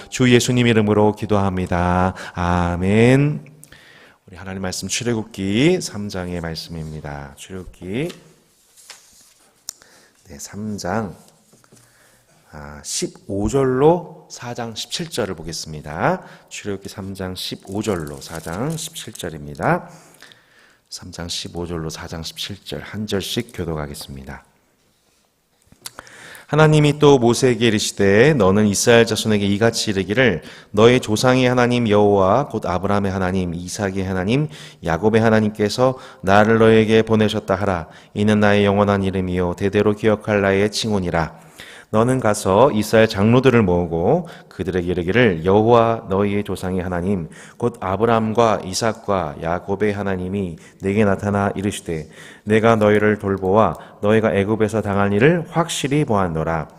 주 예수님 이름으로 기도합니다. 아멘. 우리 하나님 말씀 출애굽기 3장의 말씀입니다. 출애굽기 3장 15절로 4장 17절을 보겠습니다. 출애굽기 3장 15절로 4장 17절입니다. 3장 15절로 4장 17절 한 절씩 교독하겠습니다. 하나님이 또 모세에게 이르시되 너는 이스라엘 자손에게 이같이 이르기를 너의 조상의 하나님 여호와 곧 아브라함의 하나님 이삭의 하나님 야곱의 하나님께서 나를 너에게 보내셨다 하라. 이는 나의 영원한 이름이요 대대로 기억할 나의 칭혼이라. 너는 가서 이스라엘 장로들을 모으고 그들에게 이르기를 여호와 너희의 조상의 하나님 곧 아브라함과 이삭과 야곱의 하나님이 내게 나타나 이르시되 내가 너희를 돌보아 너희가 애굽에서 당할 일을 확실히 보았노라.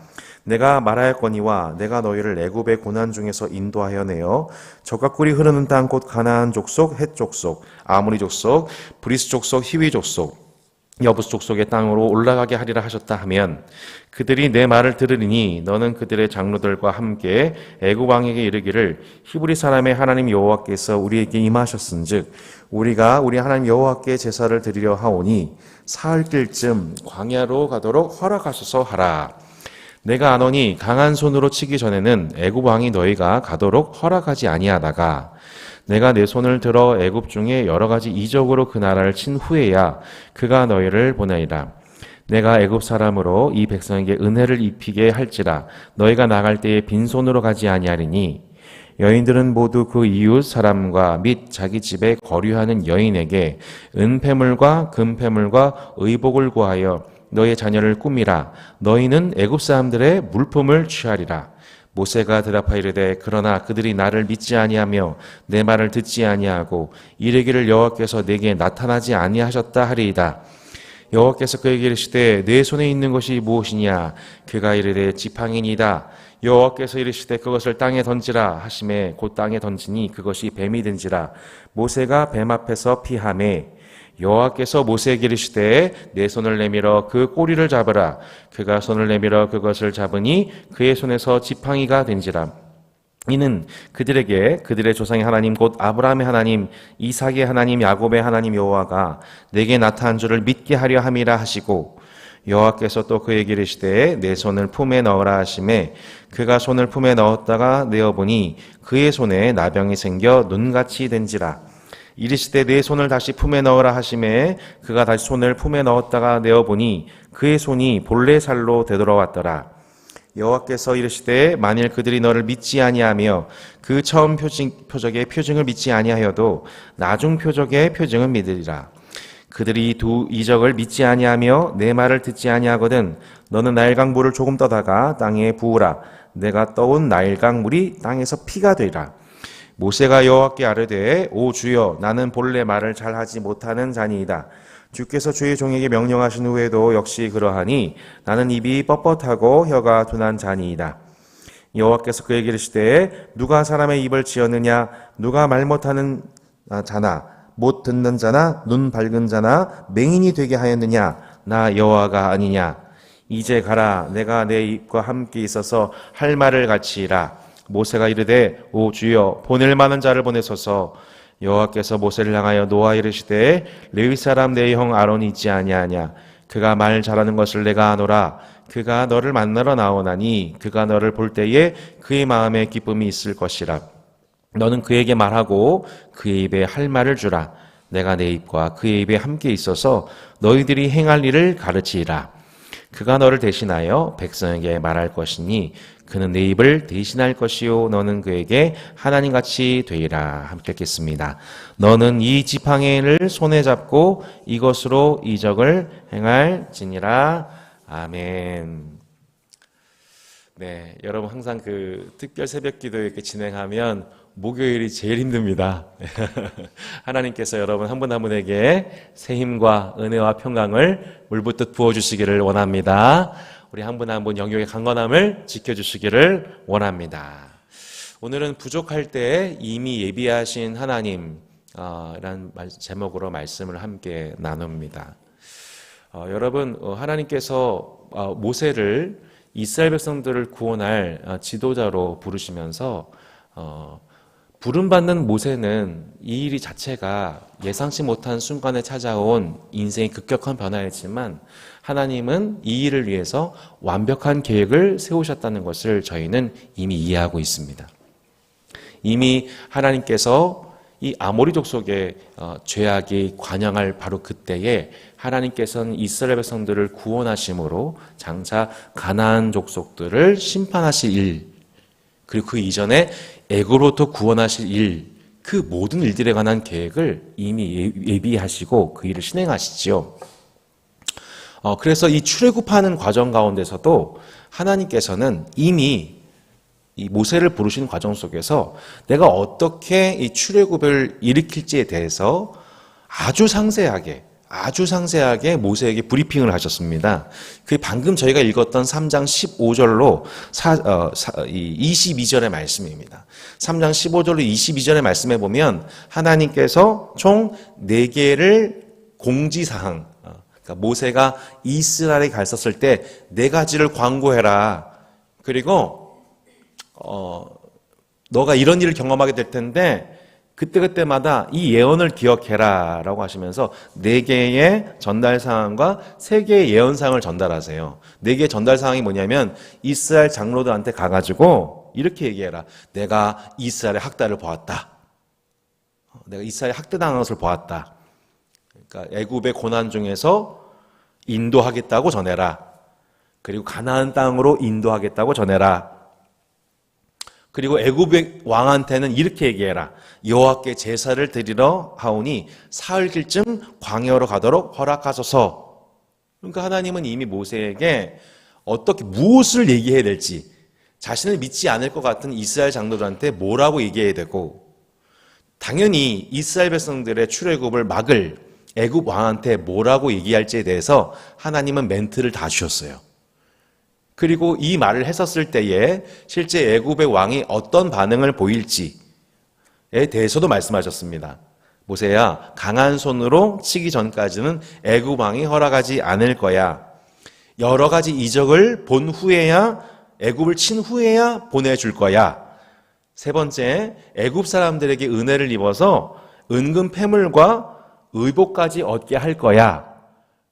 내가 말하였거니와 내가 너희를 애굽의 고난 중에서 인도하여 내어 젖과 꿀이 흐르는 땅 곧 가나안 족속, 헷 족속, 아모리 족속, 브리스 족속, 히위 족속, 여부스 족속의 땅으로 올라가게 하리라 하셨다 하면 그들이 내 말을 들으리니 너는 그들의 장로들과 함께 애굽 왕에게 이르기를 히브리 사람의 하나님 여호와께서 우리에게 임하셨은즉 우리가 우리 하나님 여호와께 제사를 드리려 하오니 사흘길쯤 광야로 가도록 허락하소서 하라. 내가 아노니 강한 손으로 치기 전에는 애굽 왕이 너희가 가도록 허락하지 아니하다가 내가 내 손을 들어 애굽 중에 여러 가지 이적으로 그 나라를 친 후에야 그가 너희를 보내리라. 내가 애굽 사람으로 이 백성에게 은혜를 입히게 할지라 너희가 나갈 때에 빈손으로 가지 아니하리니 여인들은 모두 그 이웃 사람과 및 자기 집에 거류하는 여인에게 은폐물과 금폐물과 의복을 구하여 너희 자녀를 꾸미라. 너희는 애굽 사람들의 물품을 취하리라. 모세가 대답하여 이르되 그러나 그들이 나를 믿지 아니하며 내 말을 듣지 아니하고 이르기를 여호와께서 내게 나타나지 아니하셨다 하리이다. 여호와께서 그에게 이르시되 내 손에 있는 것이 무엇이냐? 그가 이르되 지팡이니이다. 여호와께서 이르시되 그것을 땅에 던지라 하시매 곧 땅에 던지니 그것이 뱀이 된지라. 모세가 뱀 앞에서 피하매 여호와께서 모세에게 이르시되 내 손을 내밀어 그 꼬리를 잡으라. 그가 손을 내밀어 그것을 잡으니 그의 손에서 지팡이가 된지라. 이는 그들에게 그들의 조상의 하나님 곧 아브라함의 하나님 이삭의 하나님 야곱의 하나님 여호와가 내게 나타난 줄을 믿게 하려 함이라 하시고 여호와께서 또 그에게 이르시되 내 손을 품에 넣으라 하시매 그가 손을 품에 넣었다가 내어보니 그의 손에 나병이 생겨 눈같이 된지라. 이르시되 내 손을 다시 품에 넣으라 하시매 그가 다시 손을 품에 넣었다가 내어보니 그의 손이 본래 살로 되돌아왔더라. 여호와께서 이르시되 만일 그들이 너를 믿지 아니하며 그 처음 표적의 표징을 믿지 아니하여도 나중 표적의 표징은 믿으리라. 그들이 두 이적을 믿지 아니하며 내 말을 듣지 아니하거든 너는 나일강 물을 조금 떠다가 땅에 부으라. 내가 떠온 나일강 물이 땅에서 피가 되리라. 모세가 여호와께 아뢰되 오 주여 나는 본래 말을 잘하지 못하는 자니이다. 주께서 주의 종에게 명령하신 후에도 역시 그러하니 나는 입이 뻣뻣하고 혀가 둔한 자니이다. 여호와께서 그에게 이르시되 누가 사람의 입을 지었느냐? 누가 말 못하는 자나 못 듣는 자나 눈 밝은 자나 맹인이 되게 하였느냐? 나 여호와가 아니냐? 이제 가라. 내가 내 입과 함께 있어서 할 말을 같이라. 모세가 이르되 오 주여 보낼 만한 자를 보내소서. 여호와께서 모세를 향하여 노아 이르시되 레위 사람 내 형 아론이 있지 아니하냐? 그가 말 잘하는 것을 내가 아노라. 그가 너를 만나러 나오나니 그가 너를 볼 때에 그의 마음에 기쁨이 있을 것이라. 너는 그에게 말하고 그의 입에 할 말을 주라. 내가 내 입과 그의 입에 함께 있어서 너희들이 행할 일을 가르치리라. 그가 너를 대신하여 백성에게 말할 것이니 그는 내 입을 대신할 것이요 너는 그에게 하나님같이 되리라. 함께 읽겠습니다. 너는 이 지팡이를 손에 잡고 이것으로 이적을 행할지니라. 아멘. 네, 여러분 항상 그 특별 새벽 기도 이렇게 진행하면 목요일이 제일 힘듭니다. 하나님께서 여러분 한 분 한 분에게 새 힘과 은혜와 평강을 물붓듯 부어주시기를 원합니다. 우리 한 분 한 분 영역의 강건함을 지켜주시기를 원합니다. 오늘은 부족할 때 이미 예비하신 하나님 라는 제목으로 말씀을 함께 나눕니다. 여러분 하나님께서 모세를 이스라엘 백성들을 구원할 지도자로 부르시면서 부름받는 모세는 이 일 자체가 예상치 못한 순간에 찾아온 인생의 급격한 변화였지만 하나님은 이 일을 위해서 완벽한 계획을 세우셨다는 것을 저희는 이미 이해하고 있습니다. 이미 하나님께서 이 아모리 족속의 죄악이 관영할 바로 그때에 하나님께서는 이스라엘 백성들을 구원하심으로 장차 가나안 족속들을 심판하실 일, 그리고 그 이전에 애굽으로부터 구원하실 일, 그 모든 일들에 관한 계획을 이미 예비하시고 그 일을 실행하시지요. 그래서 이 출애굽하는 과정 가운데서도 하나님께서는 이미 이 모세를 부르신 과정 속에서 내가 어떻게 이 출애굽을 일으킬지에 대해서 아주 상세하게 모세에게 브리핑을 하셨습니다. 그게 방금 저희가 읽었던 3장 15절로 22절의 말씀입니다. 3장 15절로 22절의 말씀에 보면 하나님께서 총 4개를 공지사항, 그러니까 모세가 이스라엘에 갔었을 때 4가지를 광고해라. 그리고 너가 이런 일을 경험하게 될 텐데 그때그때마다 이 예언을 기억해라 라고 하시면서 4개의 전달사항과 3개의 예언사항을 전달하세요. 4개의 전달사항이 뭐냐면 이스라엘 장로들한테 가가지고 이렇게 얘기해라. 내가 이스라엘의 학대를 보았다. 내가 이스라엘의 학대당한 것을 보았다. 그러니까 애굽의 고난 중에서 인도하겠다고 전해라. 그리고 가나안 땅으로 인도하겠다고 전해라. 그리고 애굽의 왕한테는 이렇게 얘기해라. 여호와께 제사를 드리러 하오니 사흘길쯤 광야로 가도록 허락하소서. 그러니까 하나님은 이미 모세에게 어떻게 무엇을 얘기해야 될지, 자신을 믿지 않을 것 같은 이스라엘 장로들한테 뭐라고 얘기해야 되고, 당연히 이스라엘 백성들의 출애굽을 막을 애굽 왕한테 뭐라고 얘기할지에 대해서 하나님은 멘트를 다 주셨어요. 그리고 이 말을 했었을 때에 실제 애굽의 왕이 어떤 반응을 보일지에 대해서도 말씀하셨습니다. 모세야, 강한 손으로 치기 전까지는 애굽 왕이 허락하지 않을 거야. 여러 가지 이적을 본 후에야, 애굽을 친 후에야 보내줄 거야. 3번째, 애굽 사람들에게 은혜를 입어서 은근 패물과 의복까지 얻게 할 거야.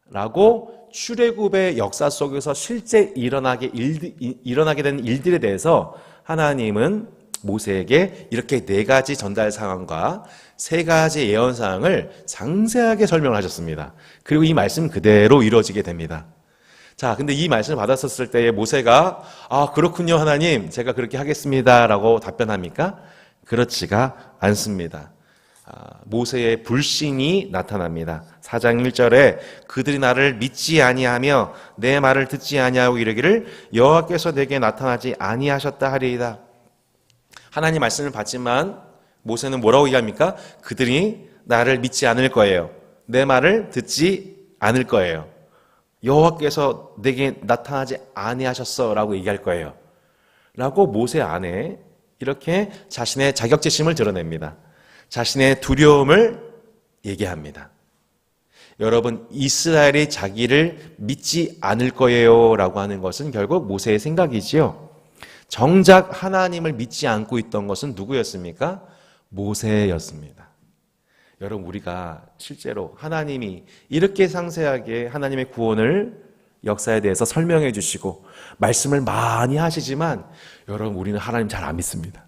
라고 출애굽의 역사 속에서 실제 일어나게 된 일들에 대해서 하나님은 모세에게 이렇게 4가지 전달 사항과 3가지 예언 사항을 상세하게 설명을 하셨습니다. 그리고 이 말씀 그대로 이루어지게 됩니다. 자, 근데 이 말씀을 받았었을 때에 모세가 그렇군요 하나님, 제가 그렇게 하겠습니다 라고 답변합니까? 그렇지가 않습니다. 모세의 불신이 나타납니다. 4장 1절에 그들이 나를 믿지 아니하며 내 말을 듣지 아니하고 이르기를 여호와께서 내게 나타나지 아니하셨다 하리이다. 하나님 말씀을 받지만 모세는 뭐라고 얘기합니까? 그들이 나를 믿지 않을 거예요. 내 말을 듣지 않을 거예요. 여호와께서 내게 나타나지 아니하셨어 라고 얘기할 거예요. 라고 모세 안에 이렇게 자신의 자격지심을 드러냅니다. 자신의 두려움을 얘기합니다. 여러분, 이스라엘이 자기를 믿지 않을 거예요 라고 하는 것은 결국 모세의 생각이지요. 정작 하나님을 믿지 않고 있던 것은 누구였습니까? 모세였습니다. 여러분, 우리가 실제로 하나님이 이렇게 상세하게 하나님의 구원을 역사에 대해서 설명해 주시고 말씀을 많이 하시지만 여러분, 우리는 하나님 잘 안 믿습니다.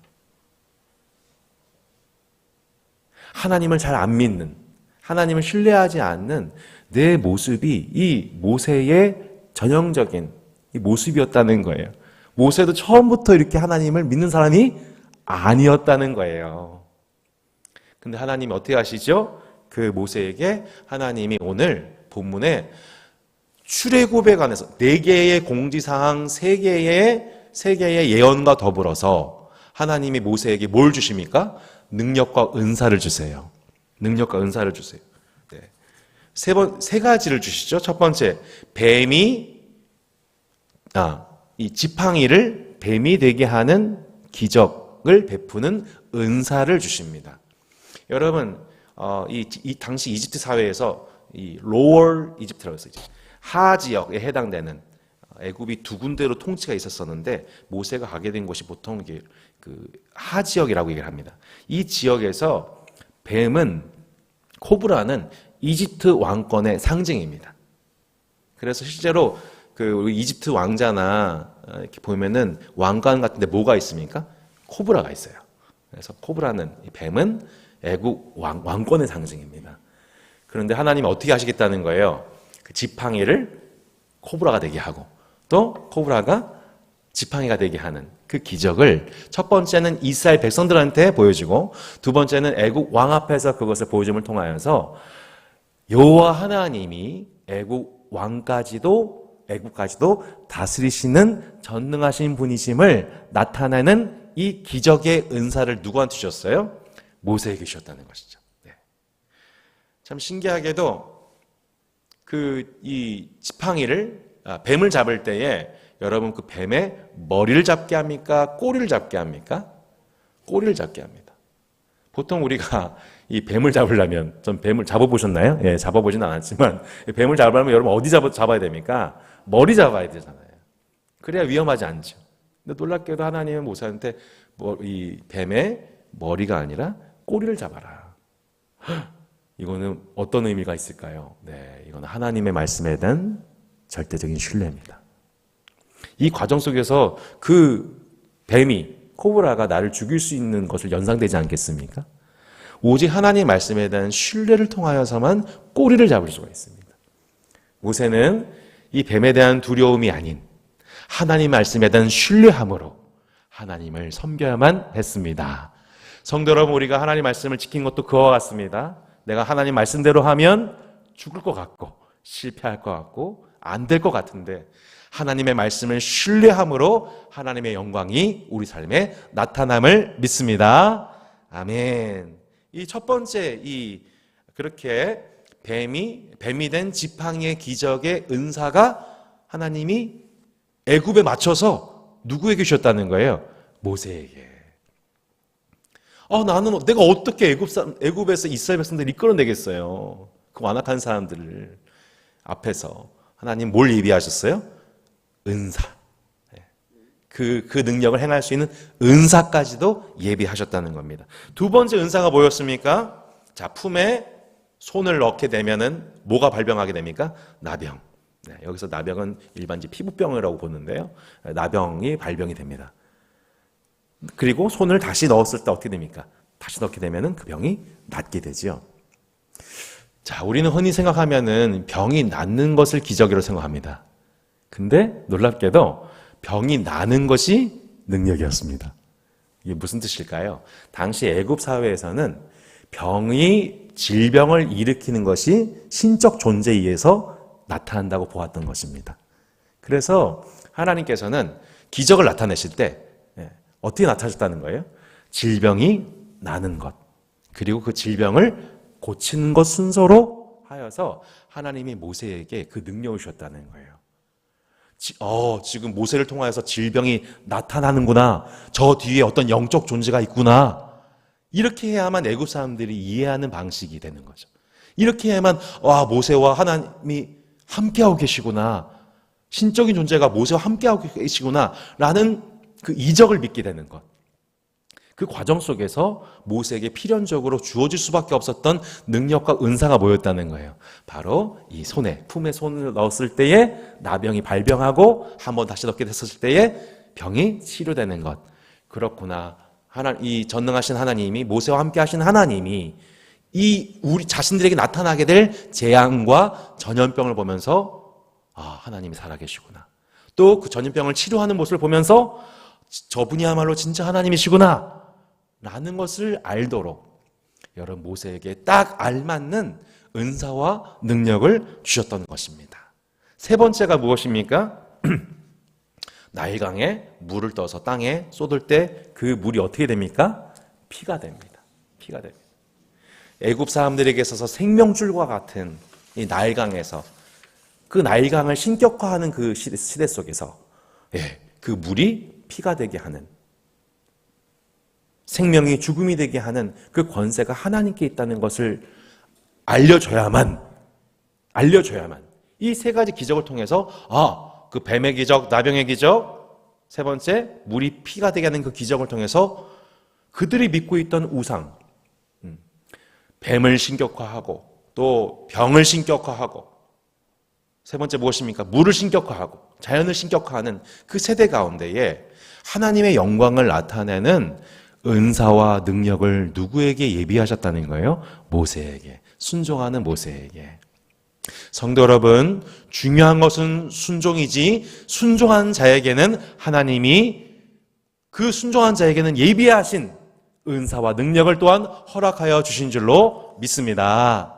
하나님을 잘 안 믿는, 하나님을 신뢰하지 않는 내 모습이 이 모세의 전형적인 이 모습이었다는 거예요. 모세도 처음부터 이렇게 하나님을 믿는 사람이 아니었다는 거예요. 근데 하나님이 어떻게 하시죠? 그 모세에게 하나님이 오늘 본문에 출애굽에 관해서 4개의 공지사항, 3개의 예언과 더불어서 하나님이 모세에게 뭘 주십니까? 능력과 은사를 주세요. 능력과 은사를 주세요. 네. 3가지를 주시죠. 첫 번째, 이 지팡이를 뱀이 되게 하는 기적을 베푸는 은사를 주십니다. 여러분, 이 당시 이집트 사회에서 이 로어 이집트라고 했어요. 하 지역에 해당되는 애굽이 두 군데로 통치가 있었었는데 모세가 가게 된 곳이 보통 이게 그 하지역이라고 얘기를 합니다. 이 지역에서 뱀은 코브라는 이집트 왕권의 상징입니다. 그래서 실제로 그 이집트 왕자나 이렇게 보면은 왕관 같은데 뭐가 있습니까? 코브라가 있어요. 그래서 코브라는 뱀은 애국 왕권의 상징입니다. 그런데 하나님이 어떻게 하시겠다는 거예요? 그 지팡이를 코브라가 되게 하고 또 코브라가 지팡이가 되게 하는 그 기적을 첫 번째는 이스라엘 백성들한테 보여주고 두 번째는 애국 왕 앞에서 그것을 보여줌을 통하여서 여호와 하나님이 애국까지도 다스리시는 전능하신 분이심을 나타내는 이 기적의 은사를 누구한테 주셨어요? 모세에게 주셨다는 것이죠. 네. 참 신기하게도 이 지팡이를 뱀을 잡을 때에 여러분 그 뱀의 머리를 잡게 합니까? 꼬리를 잡게 합니까? 꼬리를 잡게 합니다. 보통 우리가 이 뱀을 잡으려면, 전 뱀을 잡아보셨나요? 예, 잡아보진 않았지만 뱀을 잡으려면 여러분 어디 잡아야 됩니까? 머리 잡아야 되잖아요. 그래야 위험하지 않죠. 근데 놀랍게도 하나님은 모세한테 이 뱀의 머리가 아니라 꼬리를 잡아라. 이거는 어떤 의미가 있을까요? 네, 이건 하나님의 말씀에 대한 절대적인 신뢰입니다. 이 과정 속에서 그 뱀이 코브라가 나를 죽일 수 있는 것을 연상되지 않겠습니까? 오직 하나님의 말씀에 대한 신뢰를 통하여서만 꼬리를 잡을 수가 있습니다. 모세는 이 뱀에 대한 두려움이 아닌 하나님 말씀에 대한 신뢰함으로 하나님을 섬겨야만 했습니다. 성도 여러분, 우리가 하나님 말씀을 지킨 것도 그와 같습니다. 내가 하나님 말씀대로 하면 죽을 것 같고 실패할 것 같고 안 될 것 같은데 하나님의 말씀을 신뢰함으로 하나님의 영광이 우리 삶에 나타남을 믿습니다. 아멘. 이 첫 번째 그렇게 뱀이 된 지팡이의 기적의 은사가 하나님이 애굽에 맞춰서 누구에게 주셨다는 거예요? 모세에게. 나는 내가 어떻게 애굽에서 이스라엘 백성들을 이끌어내겠어요? 그 완악한 사람들을 앞에서 하나님 뭘 예비하셨어요? 은사. 그 능력을 행할 수 있는 은사까지도 예비하셨다는 겁니다. 두 번째 은사가 뭐였습니까? 자, 품에 손을 넣게 되면은 뭐가 발병하게 됩니까? 나병. 네, 여기서 나병은 일반적 피부병이라고 보는데요. 나병이 발병이 됩니다. 그리고 손을 다시 넣었을 때 어떻게 됩니까? 다시 넣게 되면은 그 병이 낫게 되지요. 자, 우리는 흔히 생각하면은 병이 낫는 것을 기적으로 생각합니다. 근데 놀랍게도 병이 나는 것이 능력이었습니다. 이게 무슨 뜻일까요? 당시 애굽 사회에서는 병이 질병을 일으키는 것이 신적 존재에 의해서 나타난다고 보았던 것입니다. 그래서 하나님께서는 기적을 나타내실 때 어떻게 나타나셨다는 거예요? 질병이 나는 것, 그리고 그 질병을 고치는 것 순서로 하여서 하나님이 모세에게 그 능력을 주셨다는 거예요. 지금 모세를 통하여서 질병이 나타나는구나. 저 뒤에 어떤 영적 존재가 있구나. 이렇게 해야만 애굽 사람들이 이해하는 방식이 되는 거죠. 이렇게 해야만 모세와 하나님이 함께하고 계시구나. 신적인 존재가 모세와 함께하고 계시구나. 라는 그 이적을 믿게 되는 것. 그 과정 속에서 모세에게 필연적으로 주어질 수밖에 없었던 능력과 은사가 모였다는 거예요. 바로 이 품에 손을 넣었을 때에 나병이 발병하고 한번 다시 넣게 됐을 때에 병이 치료되는 것. 그렇구나. 이 전능하신 하나님이, 모세와 함께 하신 하나님이 우리 자신들에게 나타나게 될 재앙과 전염병을 보면서 하나님이 살아계시구나. 또 그 전염병을 치료하는 모습을 보면서 저분이야말로 진짜 하나님이시구나 라는 것을 알도록 여러분 모세에게 딱 알맞는 은사와 능력을 주셨던 것입니다. 세 번째가 무엇입니까? 나일강에 물을 떠서 땅에 쏟을 때 그 물이 어떻게 됩니까? 피가 됩니다. 피가 됩니다. 애굽 사람들에게 있어서 생명줄과 같은 이 나일강에서 그 나일강을 신격화하는 그 시대 속에서 그 물이 피가 되게 하는, 생명이 죽음이 되게 하는 그 권세가 하나님께 있다는 것을 알려줘야만 이 세 가지 기적을 통해서 그 뱀의 기적, 나병의 기적, 세 번째 물이 피가 되게 하는 그 기적을 통해서 그들이 믿고 있던 우상, 뱀을 신격화하고 또 병을 신격화하고, 세 번째 무엇입니까? 물을 신격화하고 자연을 신격화하는 그 세대 가운데에 하나님의 영광을 나타내는 은사와 능력을 누구에게 예비하셨다는 거예요? 모세에게, 순종하는 모세에게. 성도 여러분, 중요한 것은 순종이지, 순종한 자에게는 하나님이 그 순종한 자에게는 예비하신 은사와 능력을 또한 허락하여 주신 줄로 믿습니다.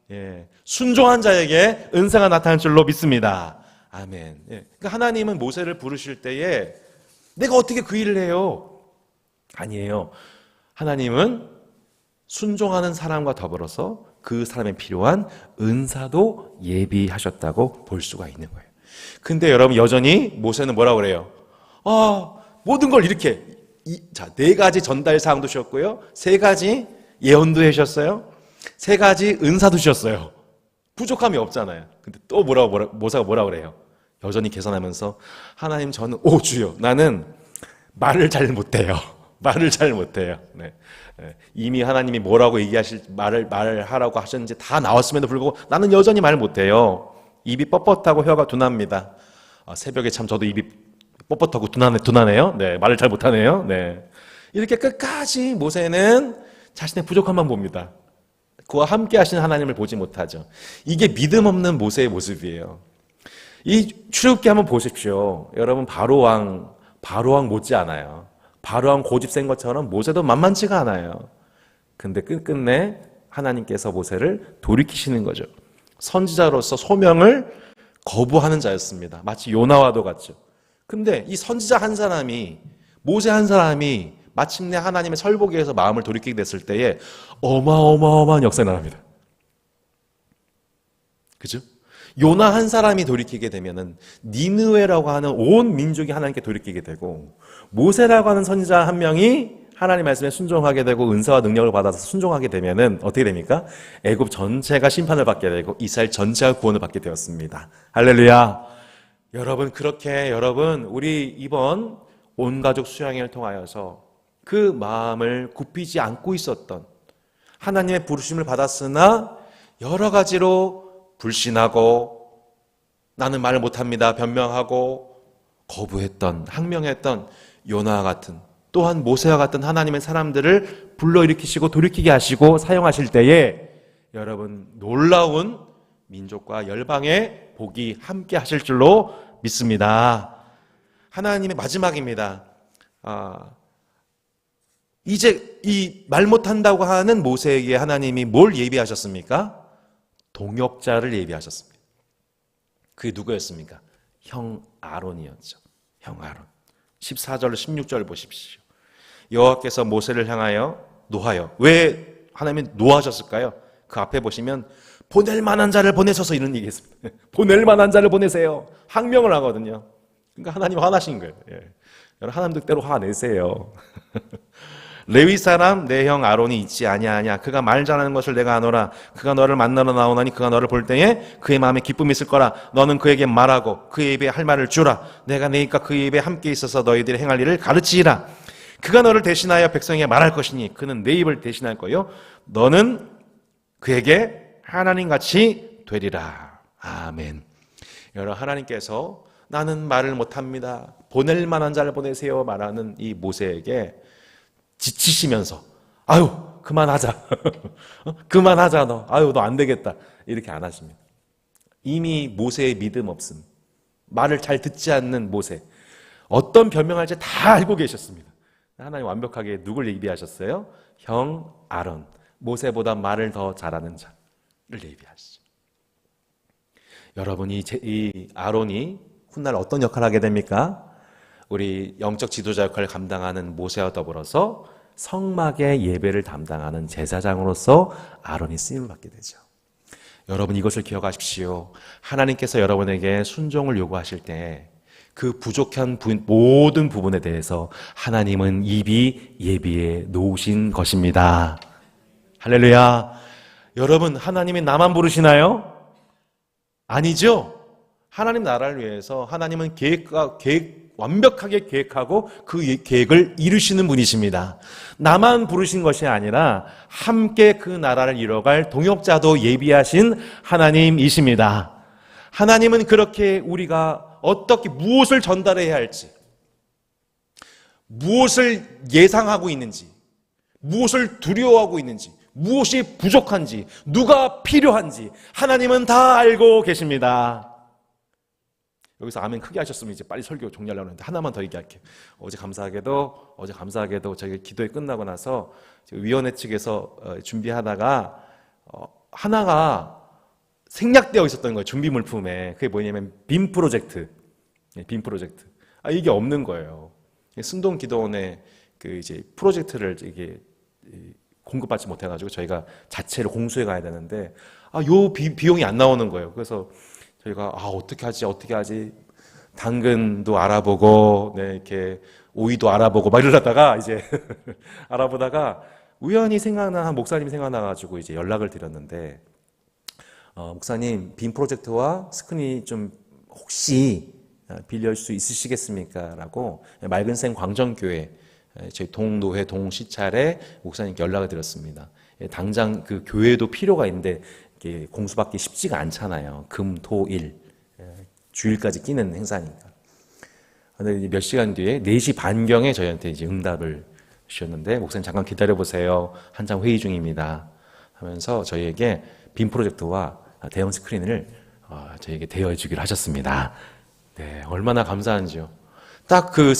예, 순종한 자에게 은사가 나타날 줄로 믿습니다. 아멘. 예, 그러니까 하나님은 모세를 부르실 때에 내가 어떻게 그 일을 해요? 아니에요. 하나님은 순종하는 사람과 더불어서 그 사람에 필요한 은사도 예비하셨다고 볼 수가 있는 거예요. 근데 여러분, 여전히 모세는 뭐라고 그래요? 모든 걸 이렇게, 네 가지 전달 사항도 주셨고요, 세 가지 예언도 해주셨어요, 세 가지 은사도 주셨어요. 부족함이 없잖아요. 근데 또 모세가 뭐라고 그래요? 여전히 계산하면서, 하나님, 저는, 주여, 나는 말을 잘 못해요. 말을 잘 못해요. 네. 이미 하나님이 뭐라고 얘기하실, 말을 하라고 하셨는지 다 나왔음에도 불구하고 나는 여전히 말 못해요. 입이 뻣뻣하고 혀가 둔합니다. 새벽에 참 저도 입이 뻣뻣하고 둔하네요. 네, 말을 잘 못하네요. 네. 이렇게 끝까지 모세는 자신의 부족함만 봅니다. 그와 함께 하시는 하나님을 보지 못하죠. 이게 믿음 없는 모세의 모습이에요. 이 출애굽기 한번 보십시오. 여러분, 바로왕 못지 않아요. 바로왕 고집 센 것처럼 모세도 만만치가 않아요. 근데 끝끝내 하나님께서 모세를 돌이키시는 거죠. 선지자로서 소명을 거부하는 자였습니다. 마치 요나와도 같죠. 근데 이 선지자 한 사람이, 모세 한 사람이 마침내 하나님의 설복에서 마음을 돌이키게 됐을 때에 어마어마한 역사가 일어납니다. 그죠? 요나 한 사람이 돌이키게 되면은 니느웨라고 하는 온 민족이 하나님께 돌이키게 되고, 모세라고 하는 선지자 한 명이 하나님 말씀에 순종하게 되고 은사와 능력을 받아서 순종하게 되면은 어떻게 됩니까? 애굽 전체가 심판을 받게 되고 이스라엘 전체가 구원을 받게 되었습니다. 할렐루야. 여러분, 그렇게 우리 이번 온 가족 수양회를 통하여서 그 마음을 굽히지 않고 있었던, 하나님의 부르심을 받았으나 여러 가지로 불신하고 나는 말을 못합니다 변명하고 거부했던, 항명했던 요나와 같은, 또한 모세와 같은 하나님의 사람들을 불러일으키시고 돌이키게 하시고 사용하실 때에 여러분, 놀라운 민족과 열방의 복이 함께 하실 줄로 믿습니다. 하나님의 마지막입니다. 이제 이 말 못한다고 하는 모세에게 하나님이 뭘 예비하셨습니까? 동역자를 예비하셨습니다. 그게 누구였습니까? 형 아론이었죠. 형 아론. 14절 16절 보십시오. 여호와께서 모세를 향하여 노하여, 왜 하나님이 노하셨을까요? 그 앞에 보시면 보낼 만한 자를 보내셔서 이런 얘기했습니다. 보낼 만한 자를 보내세요. 항명을 하거든요. 그러니까 하나님 화나신 거예요. 여러분, 하나님 뜻대로 화내세요. 레위 사람 내 형 아론이 있지 아니하냐. 그가 말 잘하는 것을 내가 아노라. 그가 너를 만나러 나오나니 그가 너를 볼 때에 그의 마음에 기쁨이 있을 거라. 너는 그에게 말하고 그의 입에 할 말을 주라. 내가 내 입과 그의 입에 함께 있어서 너희들이 행할 일을 가르치리라. 그가 너를 대신하여 백성에게 말할 것이니 그는 내 입을 대신할 거요 너는 그에게 하나님같이 되리라. 아멘. 여러분, 하나님께서 나는 말을 못합니다, 보낼 만한 자를 보내세요 말하는 이 모세에게 지치시면서 그만하자. 그만하자 너. 너 안 되겠다. 이렇게 안 하십니다. 이미 모세의 믿음 없음, 말을 잘 듣지 않는 모세, 어떤 변명할지 다 알고 계셨습니다. 하나님 완벽하게 누굴 예비하셨어요? 형 아론, 모세보다 말을 더 잘하는 자를 예비하시죠. 여러분, 이 아론이 훗날 어떤 역할을 하게 됩니까? 우리 영적 지도자 역할을 감당하는 모세와 더불어서 성막의 예배를 담당하는 제사장으로서 아론이 쓰임을 받게 되죠. 여러분, 이것을 기억하십시오. 하나님께서 여러분에게 순종을 요구하실 때 그 부족한 모든 부분에 대해서 하나님은 이미 예비해 놓으신 것입니다. 할렐루야. 여러분, 하나님이 나만 부르시나요? 아니죠. 하나님 나라를 위해서 하나님은 완벽하게 계획하고 그 계획을 이루시는 분이십니다. 나만 부르신 것이 아니라 함께 그 나라를 이뤄갈 동역자도 예비하신 하나님이십니다. 하나님은 그렇게 우리가 어떻게 무엇을 전달해야 할지, 무엇을 예상하고 있는지, 무엇을 두려워하고 있는지, 무엇이 부족한지, 누가 필요한지 하나님은 다 알고 계십니다. 여기서 아멘 크게 하셨으면 이제 빨리 설교 종료하려고 하는데 하나만 더 얘기할게요. 어제 감사하게도 저희가 기도회 끝나고 나서 위원회 측에서 준비하다가 하나가 생략되어 있었던 거예요. 준비 물품에. 그게 뭐냐면 빔 프로젝트. 이게 없는 거예요. 순동 기도원에 그 이제 프로젝트를 이게 공급받지 못해가지고 저희가 자체로 공수해 가야 되는데 요 비용이 안 나오는 거예요. 그래서 저희가 어떻게 하지 당근도 알아보고 이렇게 오이도 알아보고 막 이러다가 이제 알아보다가 우연히 한 목사님이 생각나가지고 이제 연락을 드렸는데 목사님 빔 프로젝트와 스크린이 좀 혹시 빌릴 수 있으시겠습니까? 라고 맑은생 광정교회 저희 동노회 동시찰에 목사님께 연락을 드렸습니다. 당장 그 교회도 필요가 있는데 공수받기 쉽지가 않잖아요. 금, 토, 일 주일까지 끼는 행사니까. 근데 몇 시간 뒤에 4시 반경에 저희한테 이제 응답을 주셨는데 목사님 잠깐 기다려보세요. 한창 회의 중입니다. 하면서 저희에게 빔 프로젝트와 대형 스크린을 저희에게 대여해 주기로 하셨습니다. 네, 얼마나 감사한지요. 딱 그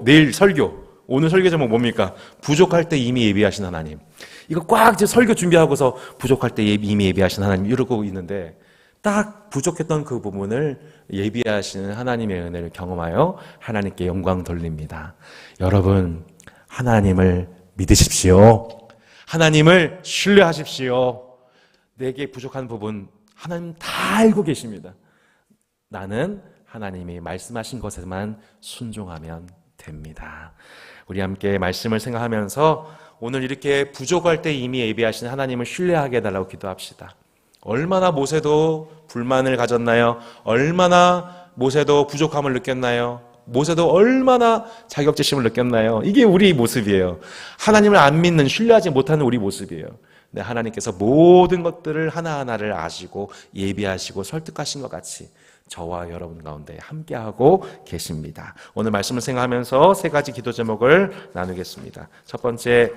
내일 설교, 오늘 설교 제목 뭡니까? 부족할 때 이미 예비하신 하나님. 이거 꽉 이제 설교 준비하고서 부족할 때 이미 예비하신 하나님 이러고 있는데 딱 부족했던 그 부분을 예비하시는 하나님의 은혜를 경험하여 하나님께 영광 돌립니다. 여러분, 하나님을 믿으십시오. 하나님을 신뢰하십시오. 내게 부족한 부분 하나님 다 알고 계십니다. 나는 하나님이 말씀하신 것에만 순종하면 됩니다. 우리 함께 말씀을 생각하면서 오늘 이렇게 부족할 때 이미 예비하신 하나님을 신뢰하게 해달라고 기도합시다. 얼마나 모세도 불만을 가졌나요? 얼마나 모세도 부족함을 느꼈나요? 모세도 얼마나 자격지심을 느꼈나요? 이게 우리 모습이에요. 하나님을 안 믿는, 신뢰하지 못하는 우리 모습이에요. 근데 하나님께서 모든 것들을 하나하나를 아시고 예비하시고 설득하신 것 같이 저와 여러분 가운데 함께하고 계십니다. 오늘 말씀을 생각하면서 3가지 기도 제목을 나누겠습니다. 첫 번째,